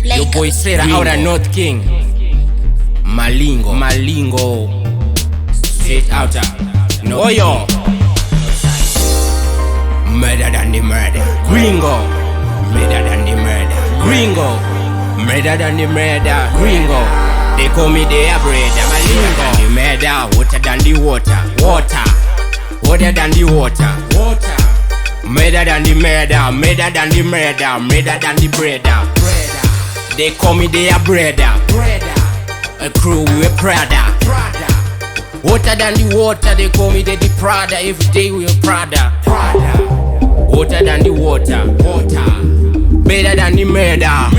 Your boy straight out of North King. Malingo. Straight out of North King. Murder than the murder. Gringo. Murder than the murder. Gringo. Murder than the murder. Gringo. They call me their brother. Malingo. The murder. Water than the water. Water than the water. Murder than the murder. Murder than the murder. Murder than the brother. They call me their brother. A crew we Prada. Water than the water. They call me the Prada. Every day we Prada. Water than the water. Better than the murder.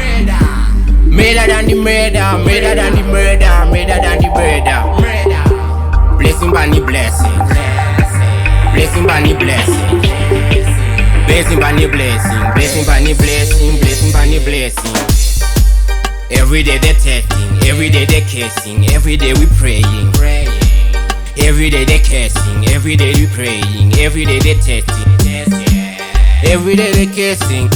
Murder than the murder. Murder than the murder. Murder than the murder. Blessing by the blessing. Blessing by the blessing. Blessing by the blessing. Blessing by the blessing. Blessing by the blessing. Every day they testing. Every day they kissing. Every day we praying. Every day they kissing. Every day we praying. Every day they testing. Every day they kissing,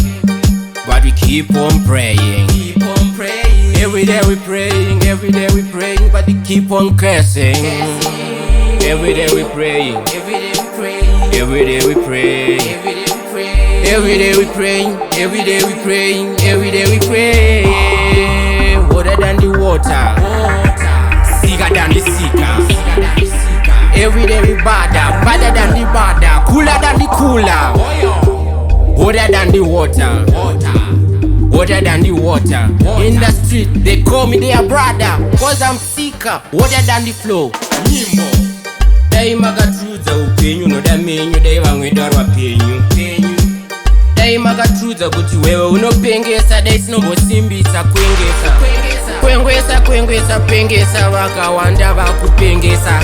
but we keep on praying. Every day we praying, every day we praying, but we keep on cursing. Every day we praying, every day we praying, every day we praying, every day we praying, every day we praying, every day we praying. Water than the water, sicker than the sicker. Every day we badder than the badder, cooler than the cooler. Water than the water. Water than the water. In the street, they call me their brother. Cause I'm sicker. Water than the flow. They magatruza upenyu. No da menyu. They wangwedorwa penyu. They magatruza kuti wewe unopengesa. They sinomosimbisa kwengesa. Pengesa wakawanda vakupengesa.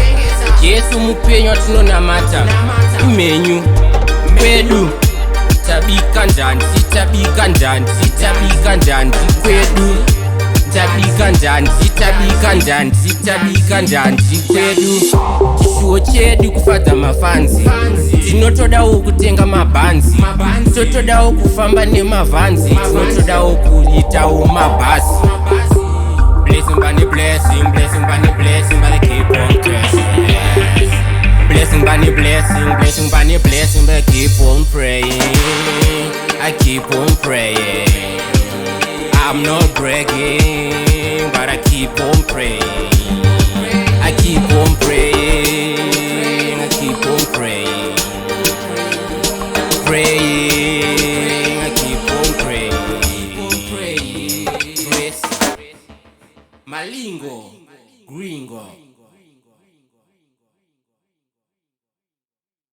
Yesu mupenyu atinonamata. Menyu. Kwedu. Tabika njanti kwedu. Tabika njanti kwedu. Chishuo chedu kufata mafanzi. Tinotodawo kutenga mabanzi. Totodawo kufamba nemavanzi. Tinotodawo kuitawo mabasi. Blessing by the blessing. Blessing by the blessing. But they keep on cursing. Blessing by the blessing, blessing by the blessing, but I keep on praying. I keep on praying. I'm not bragging, but I keep on praying. I keep on praying. I keep on praying. Praying. I keep on praying. Malingo, Gringo.